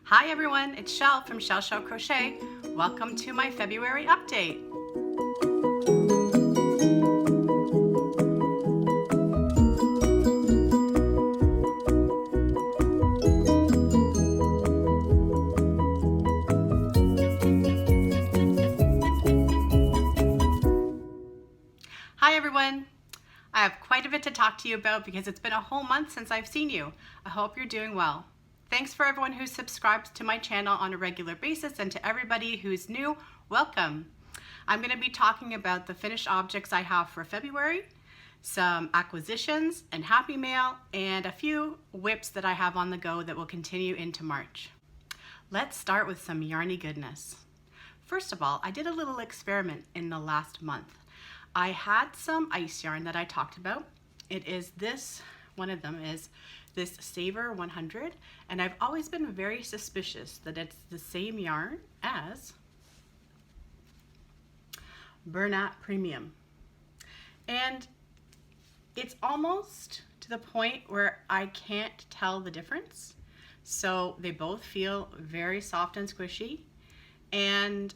Hi everyone, it's Chelle from Chelle Crochet. Welcome to my February update. Hi everyone. I have quite a bit to talk to you about because it's been a whole month since I've seen you. I hope you're doing well. Thanks for everyone who subscribes to my channel on a regular basis, and to everybody who's new, welcome. I'm going to be talking about the finished objects I have for February, some acquisitions and happy mail, and a few whips that I have on the go that will continue into March. Let's start with some yarny goodness. First of all, I did a little experiment in the last month. I had some ice yarn that I talked about. It is this, one of them is this Saver 100, and I've always been very suspicious that it's the same yarn as Bernat Premium. And it's almost to the point where I can't tell the difference. So they both feel very soft and squishy, and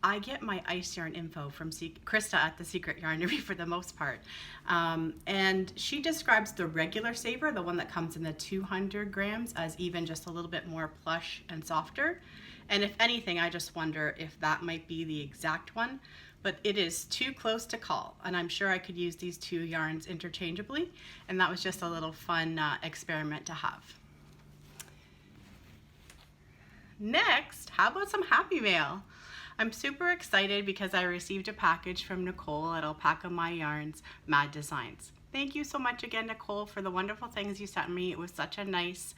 I get my ice yarn info from Krista at the Secret Yarnery for the most part. And she describes the regular Saver, the one that comes in the 200 grams, as even just a little bit more plush and softer. And if anything, I just wonder if that might be the exact one, but it is too close to call. And I'm sure I could use these two yarns interchangeably. And that was just a little fun experiment to have. Next, how about some happy mail? I'm super excited because I received a package from Nicole at Alpaca My Yarns Mad Designs. Thank you so much again, Nicole, for the wonderful things you sent me. It was such a nice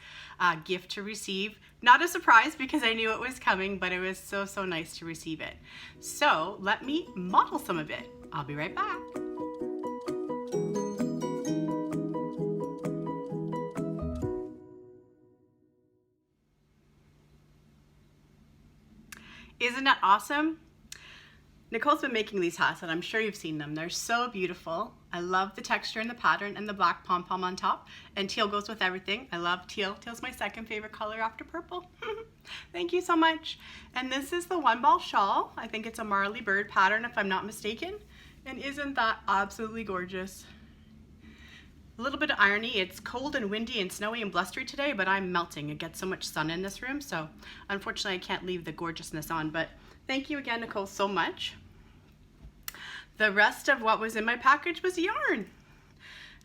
gift to receive. Not a surprise because I knew it was coming, but it was so nice to receive it. So let me model some of it. I'll be right back. Isn't that awesome? Nicole's been making these hats, and I'm sure you've seen them. They're so beautiful. I love the texture and the pattern and the black pom-pom on top. And teal goes with everything. I love teal. Teal's my second favorite color after purple. Thank you so much. And this is the one ball shawl. I think it's a Marley bird pattern if I'm not mistaken. And isn't that absolutely gorgeous? A little bit of irony, it's cold and windy and snowy and blustery today, but I'm melting. It gets so much sun in this room, so unfortunately I can't leave the gorgeousness on, but thank you again, Nicole, so much. The rest of what was in my package was yarn.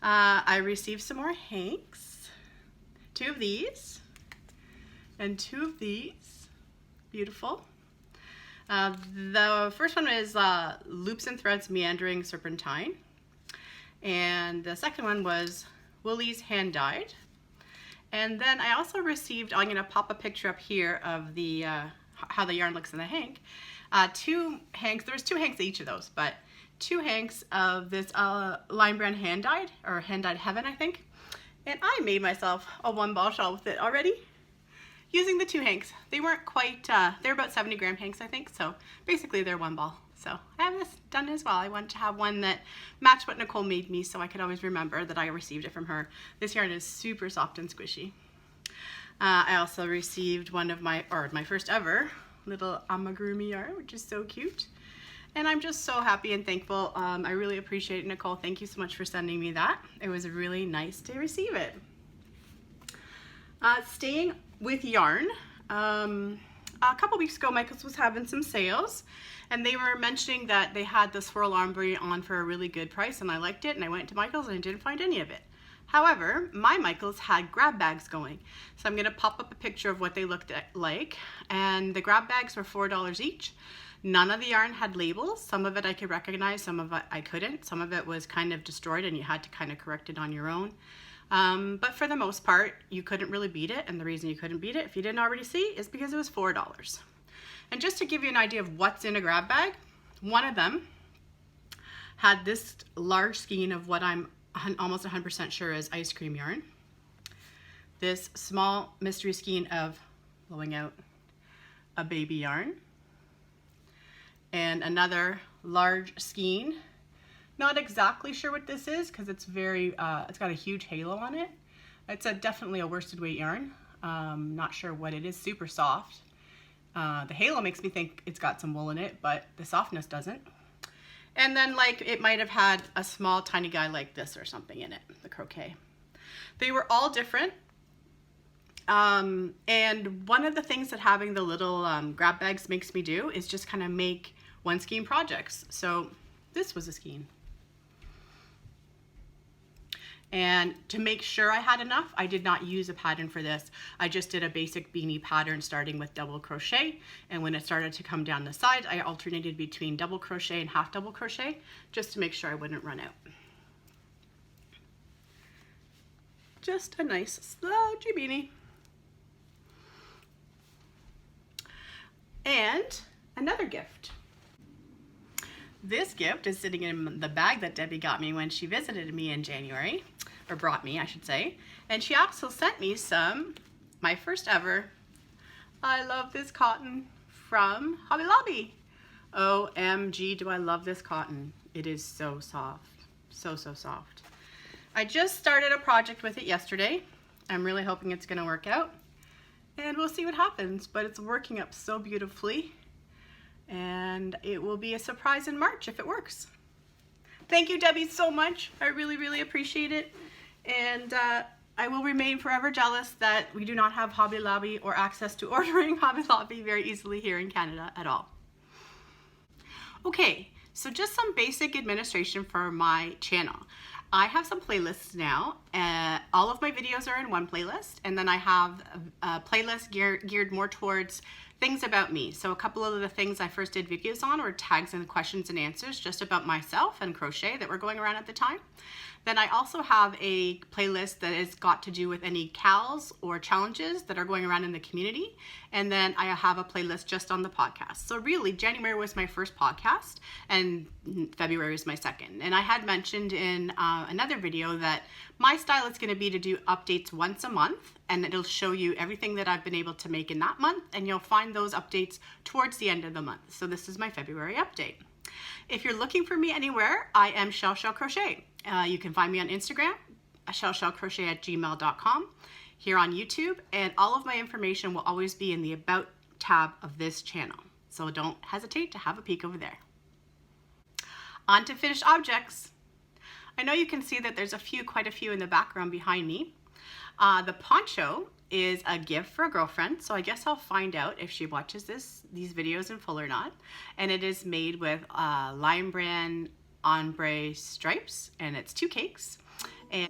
I received some more hanks, two of these, and two of these. Beautiful. The first one is Loops and Threads Meandering Serpentine. And the second one was Woolies Hand Dyed. And then I also received, I'm gonna pop a picture up here of the how the yarn looks in the hank. Two hanks, there's two hanks of each of those, but two hanks of this Lion Brand Hand Dyed, or Hand Dyed Heaven, I think. And I made myself a one ball shawl with it already using the two hanks. They weren't quite, they're about 70 gram hanks, I think, so basically they're one ball. So I have this done as well. I wanted to have one that matched what Nicole made me so I could always remember that I received it from her. This yarn is super soft and squishy. I also received one of my first ever little amigurumi yarn, which is so cute. And I'm just so happy and thankful. I really appreciate it, Nicole. Thank you so much for sending me that. It was really nice to receive it. Staying with yarn, a couple weeks ago, Michaels was having some sales, and they were mentioning that they had the swirl ombre on for a really good price, and I liked it, and I went to Michaels and I didn't find any of it. However, my Michaels had grab bags going, so I'm gonna pop up a picture of what they looked like, and the grab bags were $4 each. None of the yarn had labels. Some of it I could recognize, some of it I couldn't. Some of it was kind of destroyed and you had to kind of correct it on your own. But for the most part, you couldn't really beat it, and the reason you couldn't beat it, if you didn't already see, is because it was $4. And just to give you an idea of what's in a grab bag, one of them had this large skein of what I'm almost 100% sure is ice cream yarn. This small mystery skein of, blowing out, a baby yarn. And another large skein. Not exactly sure what this is because it's very, it's got a huge halo on it. It's definitely a worsted weight yarn. Not sure what it is, super soft. The halo makes me think it's got some wool in it, but the softness doesn't. And then like it might have had a small tiny guy like this or something in it, the croquet. They were all different. And one of the things that having the little grab bags makes me do is just kind of make one skein projects. So this was a skein. And to make sure I had enough, I did not use a pattern for this. I just did a basic beanie pattern starting with double crochet. And when it started to come down the sides, I alternated between double crochet and half double crochet just to make sure I wouldn't run out. Just a nice slouchy beanie. And another gift. This gift is sitting in the bag that Debbie got me when she visited me in January, or brought me, I should say. And she also sent me some, my first ever, I love this cotton from Hobby Lobby. OMG, do I love this cotton. It is so soft, so soft. I just started a project with it yesterday. I'm really hoping it's gonna work out. And we'll see what happens, but it's working up so beautifully. And it will be a surprise in March if it works. Thank you, Debbie, so much. I really appreciate it. And I will remain forever jealous that we do not have Hobby Lobby or access to ordering Hobby Lobby very easily here in Canada at all. Okay, so just some basic administration for my channel. I have some playlists now. All of my videos are in one playlist, and then I have a playlist geared more towards things about me. So a couple of the things I first did videos on were tags and questions and answers just about myself and crochet that were going around at the time. Then I also have a playlist that has got to do with any CALs or challenges that are going around in the community. And then I have a playlist just on the podcast. So really, January was my first podcast and February is my second. And I had mentioned in another video that my style is going to be to do updates once a month, and it'll show you everything that I've been able to make in that month, and you'll find those updates towards the end of the month. So this is my February update. If you're looking for me anywhere, I am Chelle Crochet. You can find me on Instagram, chellcrochet@gmail.com, here on YouTube, and all of my information will always be in the About tab of this channel. So don't hesitate to have a peek over there. On to finished objects. I know you can see that there's quite a few in the background behind me. The poncho is a gift for a girlfriend, so I guess I'll find out if she watches these videos in full or not. And it is made with Lion Brand Mani Stripes, and it's 2 cakes. And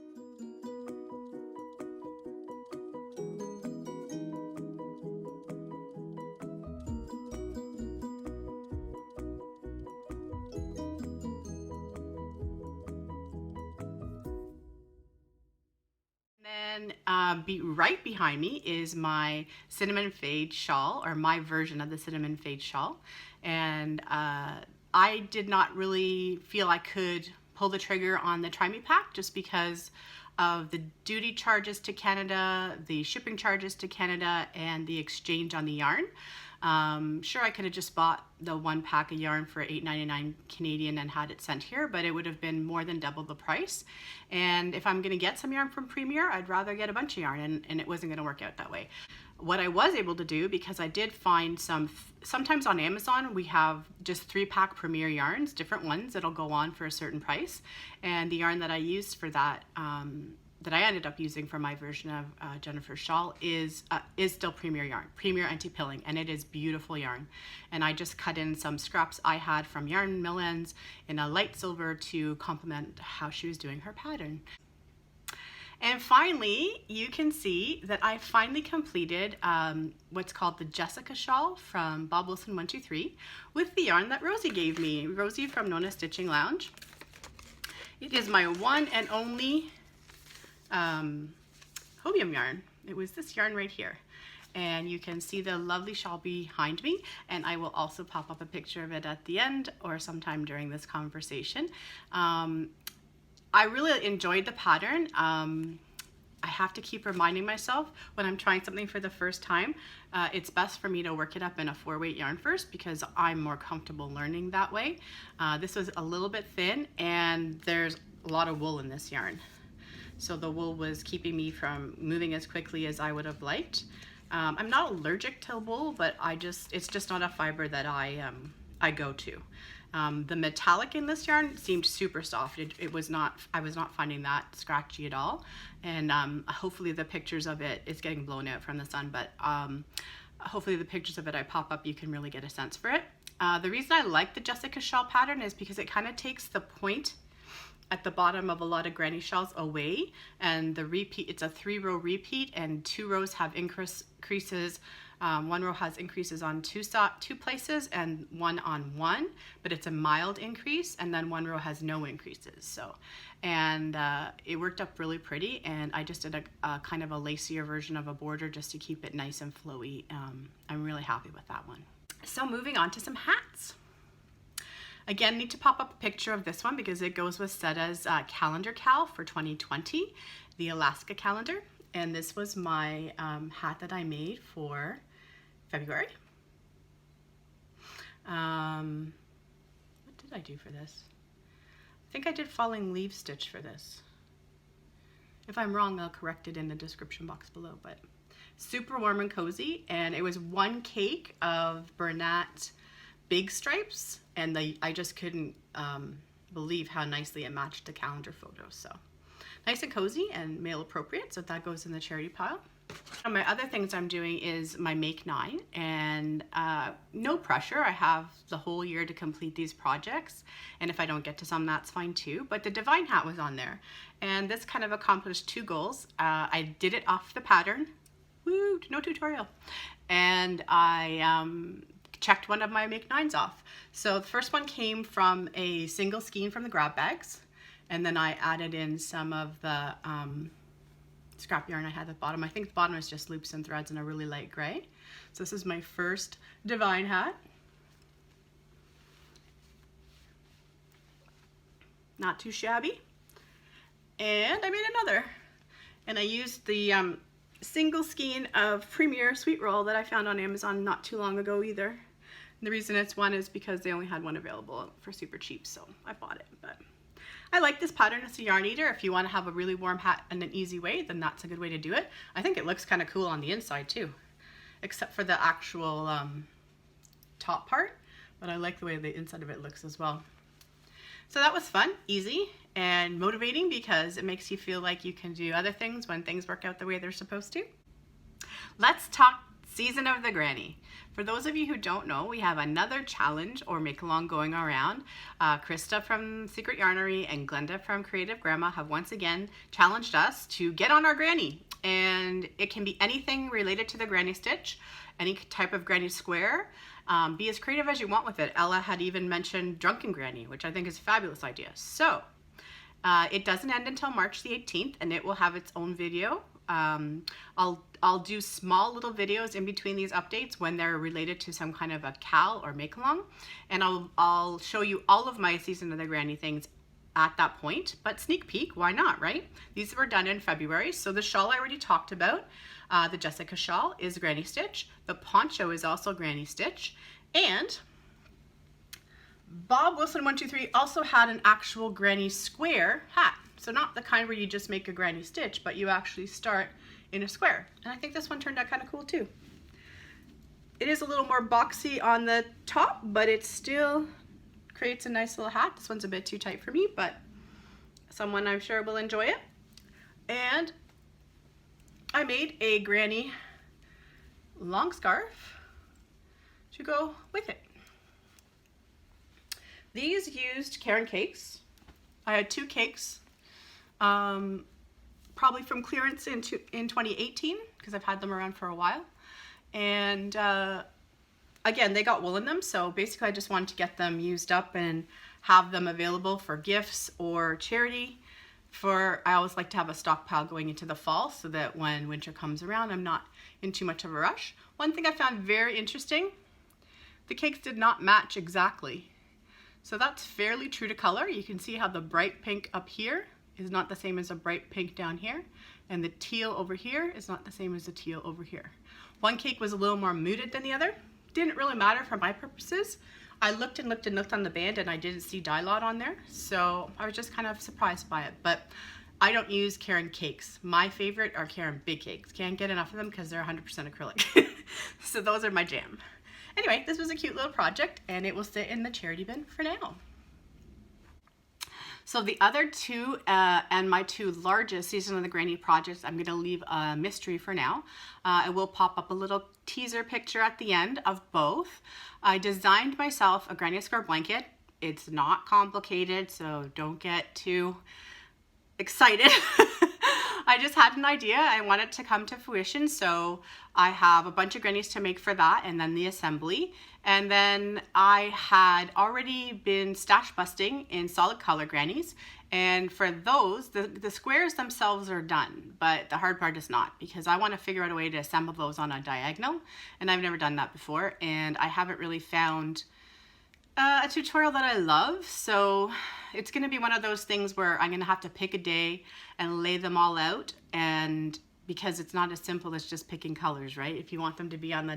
right behind me is my cinnamon fade shawl, or my version of the cinnamon fade shawl. And I did not really feel I could pull the trigger on the Try Me pack just because of the duty charges to Canada, the shipping charges to Canada, and the exchange on the yarn. Sure, I could have just bought the 1 pack of yarn for $8.99 Canadian and had it sent here, but it would have been more than double the price. And if I'm going to get some yarn from Premier, I'd rather get a bunch of yarn, and it wasn't going to work out that way. What I was able to do, because I did find sometimes on Amazon we have just 3-pack Premier yarns, different ones that'll go on for a certain price. And the yarn that I used for that, that I ended up using for my version of Jennifer's shawl is still Premier yarn, Premier anti-pilling, and it is beautiful yarn. And I just cut in some scraps I had from Yarn Mill Ends in a light silver to complement how she was doing her pattern. And finally, you can see that I finally completed what's called the Jessica Shawl from Bob Wilson 123 with the yarn that Rosie gave me, Rosie from Nona Stitching Lounge. It is my one and only Hobium yarn. It was this yarn right here. And you can see the lovely shawl behind me, and I will also pop up a picture of it at the end or sometime during this conversation. I really enjoyed the pattern. I have to keep reminding myself when I'm trying something for the first time, it's best for me to work it up in a 4-weight yarn first because I'm more comfortable learning that way. This was a little bit thin, and there's a lot of wool in this yarn. so the wool was keeping me from moving as quickly as I would have liked. I'm not allergic to wool, but it's just not a fiber that I go to. The metallic in this yarn seemed super soft. I was not finding that scratchy at all. And hopefully the pictures of it's getting blown out from the sun, but hopefully the pictures of it I pop up, you can really get a sense for it. The reason I like the Jessica Shawl pattern is because it kind of takes the point at the bottom of a lot of granny shawls away, and the repeat, it's a 3-row repeat, and 2 rows have increases. 1 row has increases on two places and 1 on 1, but it's a mild increase, and then 1 row has no increases. So, and it worked up really pretty, and I just did a kind of a lacier version of a border just to keep it nice and flowy. I'm really happy with that one. So moving on to some hats. Again, need to pop up a picture of this one because it goes with Setta's calendar cal for 2020, the Alaska calendar. And this was my hat that I made for February. What did I do for this? I think I did falling leaf stitch for this. If I'm wrong, I'll correct it in the description box below, but super warm and cozy. And it was 1 cake of Bernat big stripes, and I just couldn't believe how nicely it matched the calendar photos. So nice and cozy and male appropriate, so that goes in the charity pile. And my other things I'm doing is my Make 9, and no pressure. I have the whole year to complete these projects, and if I don't get to some, that's fine too. But the Divine hat was on there, and this kind of accomplished 2 goals. I did it off the pattern, woo, no tutorial, and I checked one of my Make 9s off. So the first one came from a single skein from the grab bags, and then I added in some of the scrap yarn I had at the bottom. I think the bottom is just loops and threads in a really light gray. So this is my first Divine hat. Not too shabby. And I made another. And I used the single skein of Premier Sweet Roll that I found on Amazon not too long ago either. And the reason it's one is because they only had one available for super cheap, so I bought it. But I like this pattern. It's a yarn eater. If you want to have a really warm hat in an easy way, then that's a good way to do it. I think it looks kind of cool on the inside too, except for the actual top part, but I like the way the inside of it looks as well. So that was fun, easy, and motivating because it makes you feel like you can do other things when things work out the way they're supposed to. Let's talk Season of the Granny. For those of you who don't know, we have another challenge or make along going around. Krista from Secret Yarnery and Glenda from Creative Grandma have once again challenged us to get on our granny. And it can be anything related to the granny stitch, any type of granny square. Be as creative as you want with it. Ella had even mentioned Drunken Granny, which I think is a fabulous idea. So it doesn't end until March the 18th, and it will have its own video. I'll do small little videos in between these updates when they're related to some kind of a cal or make along, and I'll show you all of my Season of the Granny things at that point. But sneak peek, why not, right? These were done in February. So the shawl I already talked about, the Jessica Shawl is granny stitch. The poncho is also granny stitch, and Bob Wilson 123 also had an actual granny square hat. So not the kind where you just make a granny stitch, but you actually start in a square. And I think this one turned out kind of cool too. It is a little more boxy on the top, but it still creates a nice little hat. This one's a bit too tight for me, but someone I'm sure will enjoy it. And I made a granny long scarf to go with it. These used Caron cakes. I had 2 cakes. Probably from clearance in 2018 because I've had them around for a while, and again, they got wool in them, so basically I just wanted to get them used up and have them available for gifts or charity. I always like to have a stockpile going into the fall so that when winter comes around I'm not in too much of a rush. One thing I found very interesting, the cakes did not match exactly, so that's fairly true to color. You can see how the bright pink up here is not the same as a bright pink down here, and the teal over here is not the same as the teal over here. One cake was a little more muted than the other. Didn't really matter for my purposes. I looked and looked and looked on the band and I didn't see dye lot on there, so I was just kind of surprised by it. But I don't use Caron cakes. My favorite are Caron big cakes. Can't get enough of them because they're 100% acrylic. So those are my jam. Anyway, this was a cute little project and it will sit in the charity bin for now. So the other two and my two largest Season of the Granny projects, I'm going to leave a mystery for now. I will pop up a little teaser picture at the end of both. I designed myself a granny square blanket. It's not complicated, so don't get too excited. I just had an idea. I want it to come to fruition, so I have a bunch of grannies to make for that and then the assembly. And then I had already been stash busting in solid color grannies, and for those, the squares themselves are done, but the hard part is not, because I want to figure out a way to assemble those on a diagonal, and I've never done that before, and I haven't really found a tutorial that I love. So it's going to be one of those things where I'm going to have to pick a day and lay them all out, and because it's not as simple as just picking colors, right? If you want them to be on the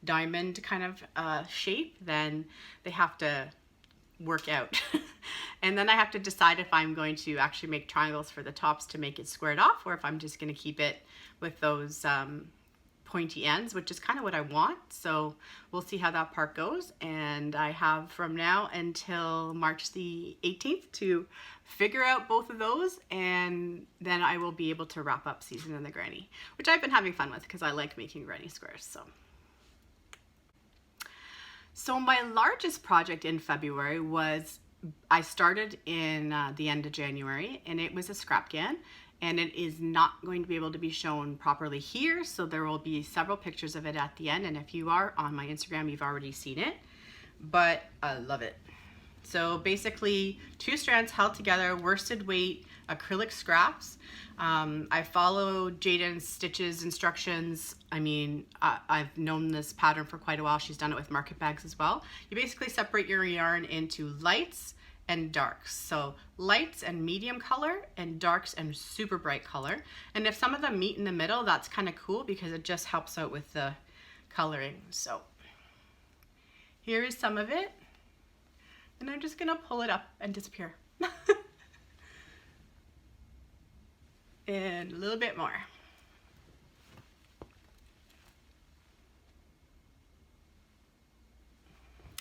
diamond kind of shape, then they have to work out. And then I have to decide if I'm going to actually make triangles for the tops to make it squared off, or if I'm just going to keep it with those pointy ends, which is kind of what I want. So we'll see how that part goes, and I have from now until March the 18th to figure out both of those, and then I will be able to wrap up Season of the Granny, which I've been having fun with because I like making granny squares. So my largest project in February was, I started in the end of January, and it was a Scrapghan, and it is not going to be able to be shown properly here, so there will be several pictures of it at the end, and if you are on my Instagram, you've already seen it, but I love it. So basically 2 strands held together, worsted weight acrylic scraps. I follow Jayda InStitches instructions. I mean, I've known this pattern for quite a while. She's done it with market bags as well. You basically separate your yarn into lights and darks. So lights and medium color, and darks and super bright color. And if some of them meet in the middle, that's kind of cool because it just helps out with the coloring. So here is some of it. And I'm just gonna pull it up and disappear. And a little bit more.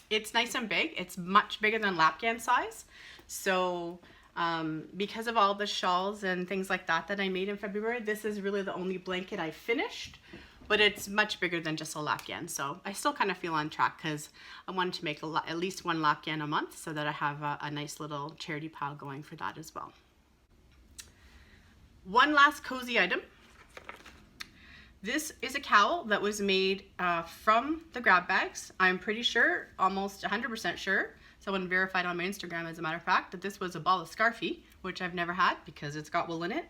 It's nice and big. It's much bigger than Lapghan size. So because of all the shawls and things like that that I made in February, this is really the only blanket I finished, but it's much bigger than just a Lapghan. So I still kind of feel on track because I wanted to make at least 1 Lapghan a month so that I have a nice little charity pile going for that as well. One last cozy item. This is a cowl that was made from the grab bags. I'm pretty sure, almost 100% sure, someone verified on my Instagram as a matter of fact, that this was a ball of scarfie, which I've never had because it's got wool in it.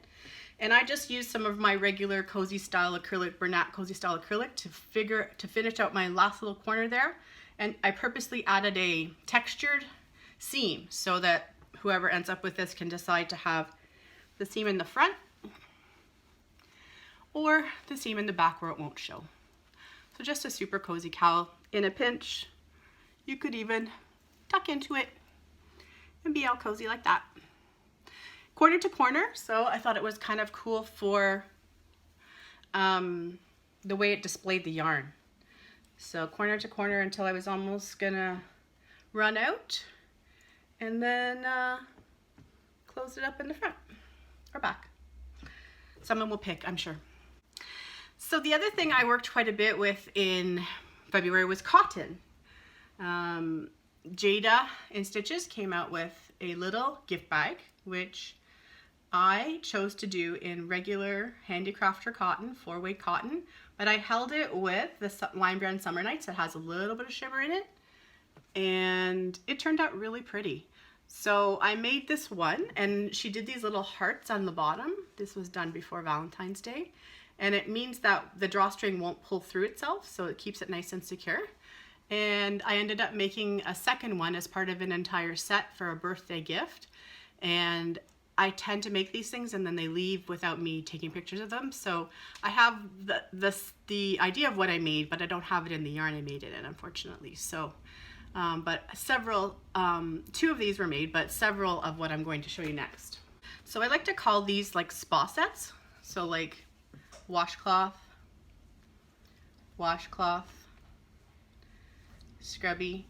And I just used some of my regular cozy style acrylic, Bernat cozy style acrylic to finish out my last little corner there. And I purposely added a textured seam so that whoever ends up with this can decide to have the seam in the front or the seam in the back where it won't show. So just a super cozy cowl. In a pinch, you could even tuck into it and be all cozy like that. Corner to corner, so I thought it was kind of cool for the way it displayed the yarn. So corner to corner until I was almost gonna run out, and then close it up in the front or back. Someone will pick, I'm sure. So the other thing I worked quite a bit with in February was cotton. Jayda InStitches came out with a little gift bag, which I chose to do in regular handicrafter cotton, 4-way cotton, but I held it with the Lion Brand Summer Nights that has a little bit of shimmer in it, and it turned out really pretty. So I made this one, and she did these little hearts on the bottom. This was done before Valentine's Day, and it means that the drawstring won't pull through itself, so it keeps it nice and secure. And I ended up making a second one as part of an entire set for a birthday gift, and I tend to make these things and then they leave without me taking pictures of them. So I have the idea of what I made, but I don't have it in the yarn I made it in, unfortunately. So, but several, 2 of these were made, but several of what I'm going to show you next. So I like to call these like spa sets. So like washcloth, washcloth, scrubby,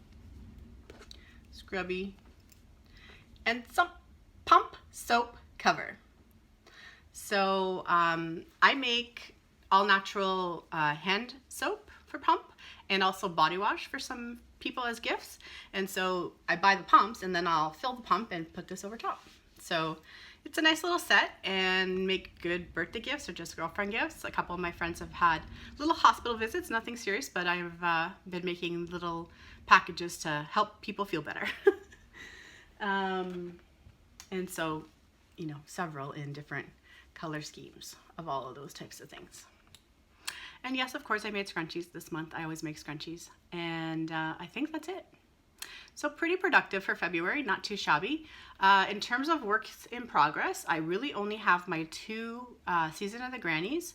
scrubby, and some pump soap cover. So I make all natural hand soap for pump and also body wash for some people as gifts. And so I buy the pumps and then I'll fill the pump and put this over top. So it's a nice little set and make good birthday gifts or just girlfriend gifts. A couple of my friends have had little hospital visits, nothing serious, but I've been making little packages to help people feel better. And so, you know, several in different color schemes of all of those types of things. And yes, of course, I made scrunchies this month. I always make scrunchies. And I think that's it. So pretty productive for February, not too shabby. In terms of works in progress, I really only have my 2 Season of the Grannies,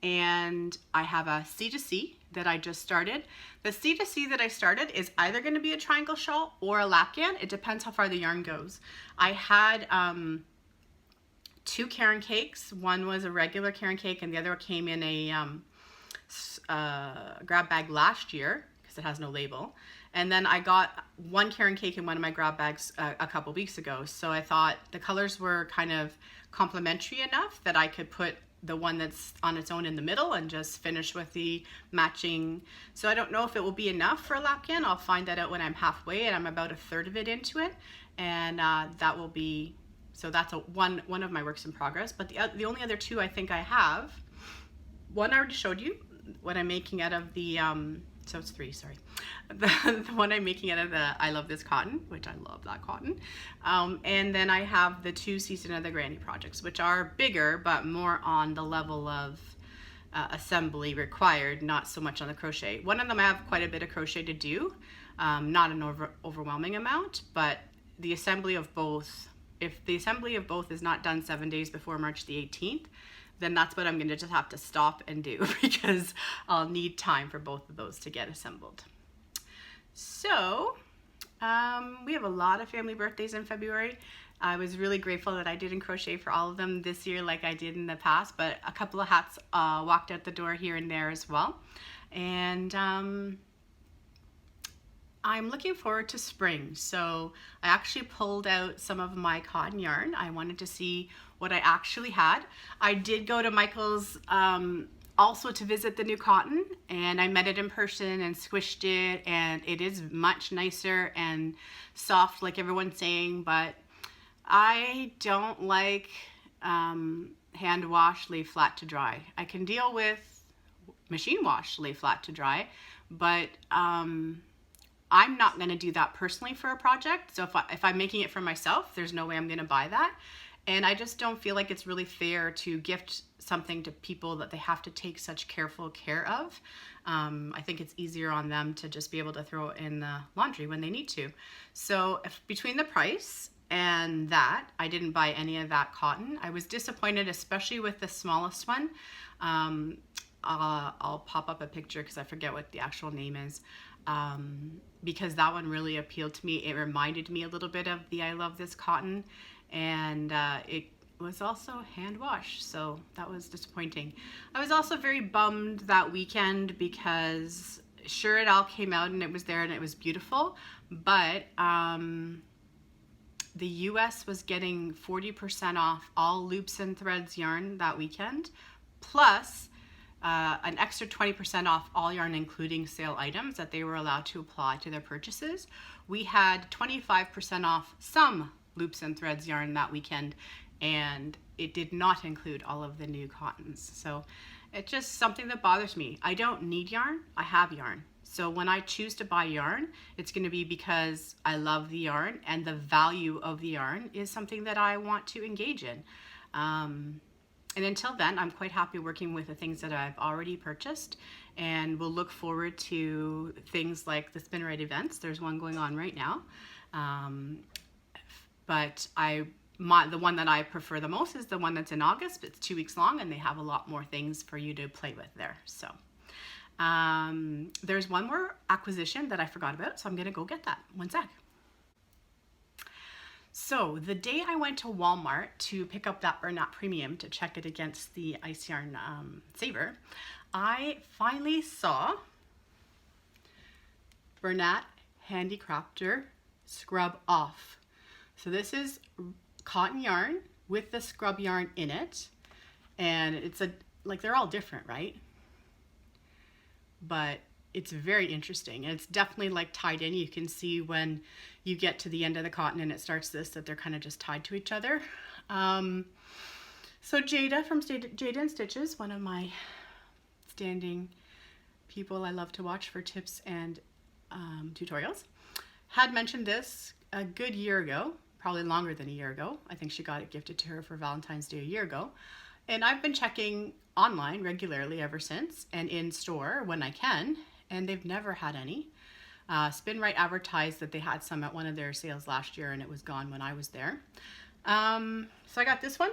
and I have a C2C that I just started. The C2C that I started is either going to be a triangle shawl or a lapgan. It depends how far the yarn goes. I had 2 Caron cakes. One was a regular Caron cake and the other came in a grab bag last year because it has no label. And then I got 1 Caron cake in one of my grab bags a couple weeks ago. So I thought the colors were kind of complementary enough that I could put the one that's on its own in the middle and just finish with the matching. So I don't know if it will be enough for a lapkin. I'll find that out when I'm halfway and I'm about 1/3 of it into it. And that will be, so that's one of my works in progress. But the only other 2 I think I have, one I already showed you, what I'm making out of the, so it's 3, sorry. The one I'm making out of the I Love This Cotton, which I love that cotton. And then I have the 2 Season of the Granny projects, which are bigger, but more on the level of assembly required, not so much on the crochet. One of them I have quite a bit of crochet to do, not an overwhelming amount, but the assembly of both, if the assembly of both is not done 7 days before March the 18th, then that's what I'm going to just have to stop and do because I'll need time for both of those to get assembled. So we have a lot of family birthdays in February. I was really grateful that I didn't crochet for all of them this year like I did in the past, but a couple of hats walked out the door here and there as well. And I'm looking forward to spring. So I actually pulled out some of my cotton yarn. I wanted to see what I actually had. I did go to Michael's also to visit the new cotton, and I met it in person and squished it, and it is much nicer and soft like everyone's saying, but I don't like hand wash, lay flat to dry. I can deal with machine wash, lay flat to dry, but I'm not going to do that personally for a project. So if I'm making it for myself, there's no way I'm going to buy that. And I just don't feel like it's really fair to gift something to people that they have to take such careful care of. I think it's easier on them to just be able to throw it in the laundry when they need to. So between the price and that, I didn't buy any of that cotton. I was disappointed, especially with the smallest one. I'll pop up a picture because I forget what the actual name is. Because that one really appealed to me. It reminded me a little bit of the I Love This Cotton, and it was also hand washed, so that was disappointing. I was also very bummed that weekend because sure, it all came out and it was there and it was beautiful, but the US was getting 40% off all loops and threads yarn that weekend, plus an extra 20% off all yarn, including sale items that they were allowed to apply to their purchases. We had 25% off some loops and threads yarn that weekend, and it did not include all of the new cottons. So it's just something that bothers me. I don't need yarn, I have yarn. So when I choose to buy yarn, it's going to be because I love the yarn and the value of the yarn is something that I want to engage in. And until then, I'm quite happy working with the things that I've already purchased, and we'll look forward to things like the Spin Right events. There's one going on right now. But the one that I prefer the most is the one that's in August. It's 2 weeks long and they have a lot more things for you to play with there. So there's one more acquisition that I forgot about, so I'm gonna go get that. One sec. So the day I went to Walmart to pick up that Bernat Premium to check it against the Ice Yarn Saver, I finally saw Bernat Handicrafter Scrub Off. So this is cotton yarn with the scrub yarn in it, and it's like they're all different, right? But it's very interesting, and it's definitely like tied in. You can see when you get to the end of the cotton and it starts this, that they're kind of just tied to each other. So Jayda from Jayda InStitches, one of my standing people I love to watch for tips and tutorials, had mentioned this a good year ago, probably longer than a year ago. I think she got it gifted to her for Valentine's Day a year ago. And I've been checking online regularly ever since, and in store when I can, and they've never had any. Spin Right advertised that they had some at one of their sales last year, and it was gone when I was there. So I got this one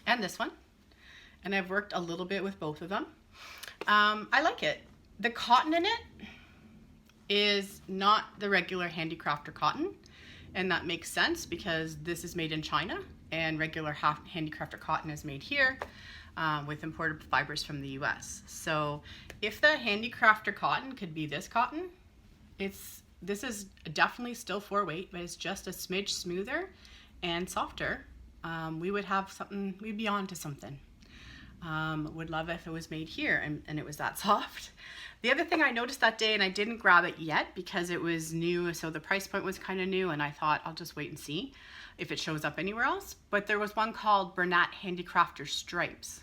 and this one, and I've worked a little bit with both of them. I like it. The cotton in it is not the regular Handicrafter cotton, and that makes sense because this is made in China and regular Handicrafter cotton is made here with imported fibers from the US. So if the Handicrafter cotton could be this cotton, this is definitely still 4-weight, but it's just a smidge smoother and softer. We would have something, we'd be on to something. Would love if it was made here and it was that soft. The other thing I noticed that day, and I didn't grab it yet because it was new, so the price point was kind of new, and I thought I'll just wait and see if it shows up anywhere else. But there was one called Bernat Handicrafter Stripes,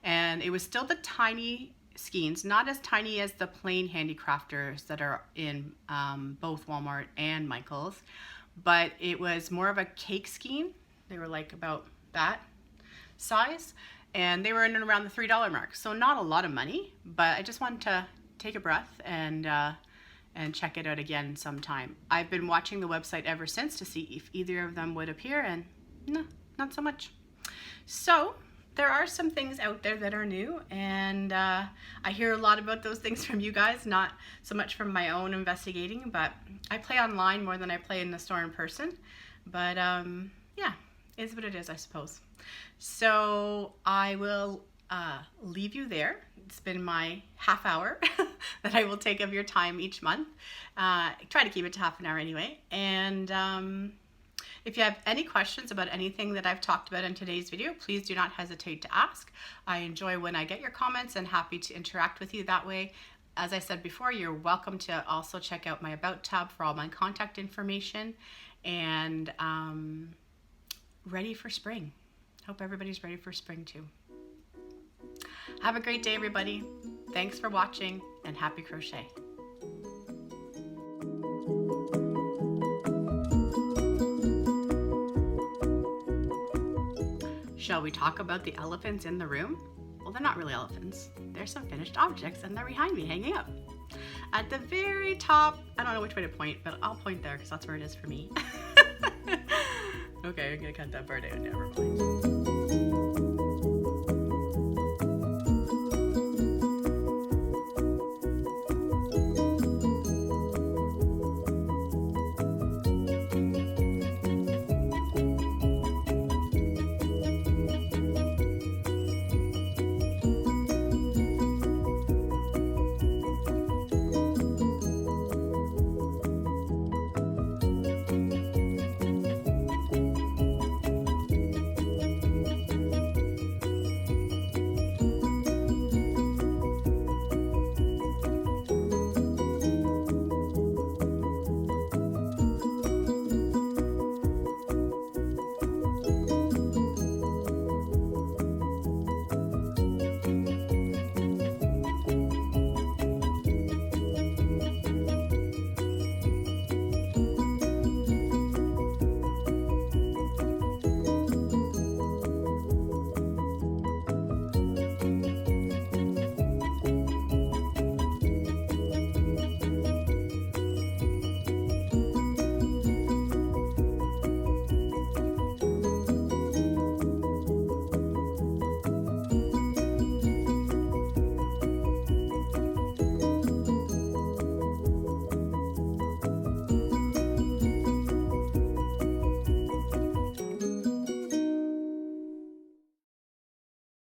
and it was still the tiny skeins, not as tiny as the plain Handicrafters that are in both Walmart and Michael's, but it was more of a cake skein. They were like about that size, and they were in and around the $3 mark. So not a lot of money, but I just wanted to take a breath and check it out again sometime. I've been watching the website ever since to see if either of them would appear, and no, not so much. So there are some things out there that are new, and I hear a lot about those things from you guys, not so much from my own investigating, but I play online more than I play in the store in person. But yeah, is what it is, I suppose. So I will leave you there. It's been my half hour that I will take of your time each month. Try to keep it to half an hour anyway. And if you have any questions about anything that I've talked about in today's video, please do not hesitate to ask. I enjoy when I get your comments and happy to interact with you that way. As I said before, you're welcome to also check out my About tab for all my contact information. And ready for spring. Hope everybody's ready for spring too. Have a great day, everybody. Thanks for watching, and happy crochet. Shall we talk about the elephants in the room? Well, they're not really elephants. They're some finished objects, and they're behind me hanging up. At the very top, I don't know which way to point, but I'll point there because that's where it is for me. Okay, I'm gonna cut that part out. Never mind.